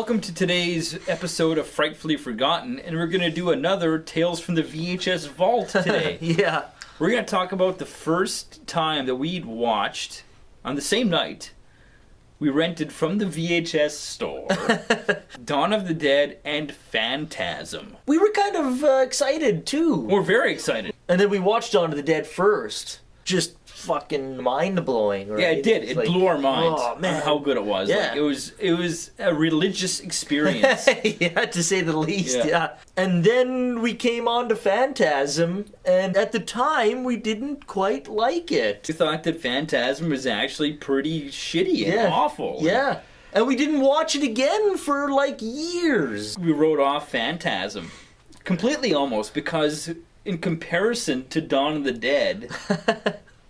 welcome to today's episode of Frightfully Forgotten, and we're going to do another Tales from the VHS Vault today. Yeah. We're going to talk about the first time that we'd watched, on the same night, we rented from the VHS store, Dawn of the Dead and Phantasm. We were kind of excited, too. We're very excited. And then we watched Dawn of the Dead first. Just fucking mind-blowing, right? Yeah, it did. It blew our minds oh, man. on how good it was. Yeah. Like, it was a religious experience. Yeah, to say the least, Yeah. yeah. And then we came on to Phantasm, and at the time, we didn't quite like it. We thought that Phantasm was actually pretty shitty and Yeah. awful. Yeah. And we didn't watch it again for, like, years. We wrote off Phantasm. Completely almost, because in comparison to Dawn of the Dead,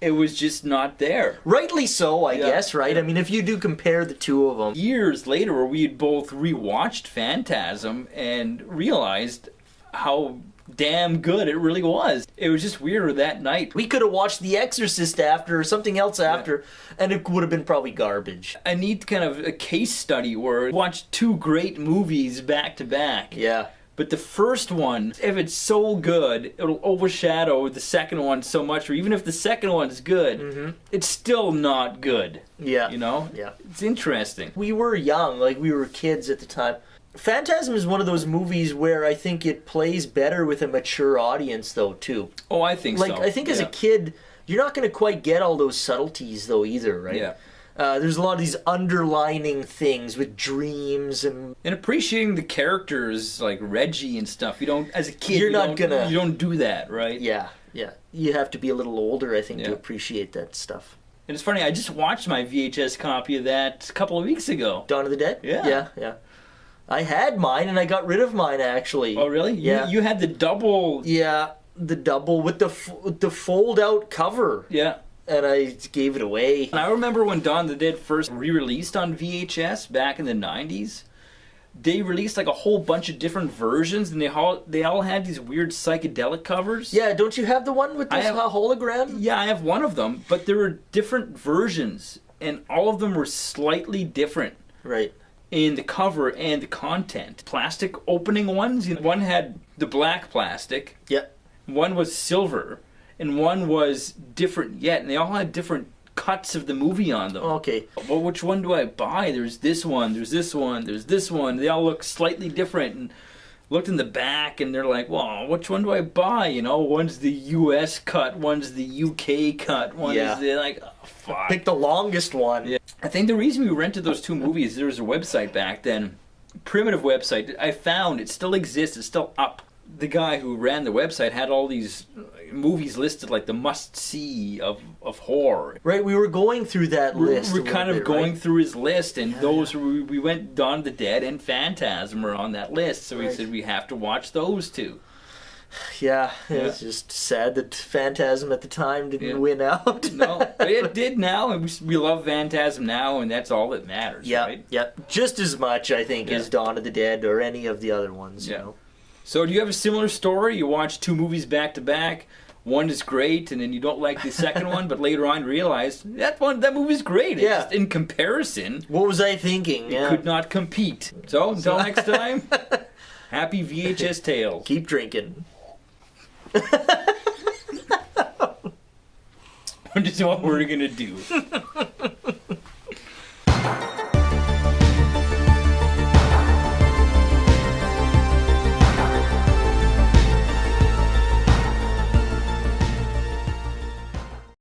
it was just not there. Rightly so, I guess, right? Yeah. I mean, if you do compare the two of them. Years later, we had both rewatched Phantasm and realized how damn good it really was. It was just weirder that night. We could have watched The Exorcist after or something else after, and it would have been probably garbage. I need kind of a case study where I watched two great movies back to back. Yeah. But the first one, if it's so good, it'll overshadow the second one so much, or even if the second one's good, it's still not good. Yeah. You know? Yeah. It's interesting. We were young, like we were kids at the time. Phantasm is one of those movies where I think it plays better with a mature audience, though, too. Oh, I think Like, so. I think as a kid, you're not going to quite get all those subtleties, though, either, right? Yeah. There's a lot of these underlining things with dreams and... And appreciating the characters like Reggie and stuff. You don't, as a kid, You're you not gonna... You don't do that, right? Yeah, yeah. You have to be a little older, I think, Yeah. to appreciate that stuff. And it's funny, I just watched my VHS copy of that a couple of weeks ago. Dawn of the Dead? Yeah. Yeah, yeah. I had mine, and I got rid of mine, actually. Oh, really? Yeah. You had the double... Yeah, the double with the fold-out cover. Yeah. And I gave it away. And I remember when Dawn of the Dead first re-released on VHS back in the 90s, they released like a whole bunch of different versions, and they all had these weird psychedelic covers. Yeah, don't you have the one with the hologram? Yeah, I have one of them, but there were different versions, and all of them were slightly different. Right. In the cover and the content. Plastic opening ones, one had the black plastic, Yeah. one was silver, and one was different yet, and they all had different cuts of the movie on them. Okay. Well, which one do I buy? There's this one, there's this one, there's this one. They all look slightly different, and looked in the back, and they're like, well, which one do I buy? You know, one's the US cut, one's the UK cut, one is the, like, oh, fuck. Pick the longest one. Yeah. I think the reason we rented those two movies, there was a website back then, primitive website. I found it still exists, it's still up. The guy who ran the website had all these movies listed like the must-see of horror. Right, we were going through that list. We're kind of going through his list, and Yeah. we went Dawn of the Dead and Phantasm were on that list, so we Right. said we have to watch those two. Yeah, Yeah. it's just sad that Phantasm at the time didn't win out. No, but it did now, and we love Phantasm now, and that's all that matters, Yeah, right? yeah. Just as much, I think, as Dawn of the Dead or any of the other ones, you know. So do you have a similar story? You watch two movies back to back, one is great, and then you don't like the second one, but later on realize that movie's great. It's just in comparison, What was I thinking? it could not compete. So until next time, happy VHS Tales. Keep drinking. Which is what we're gonna do.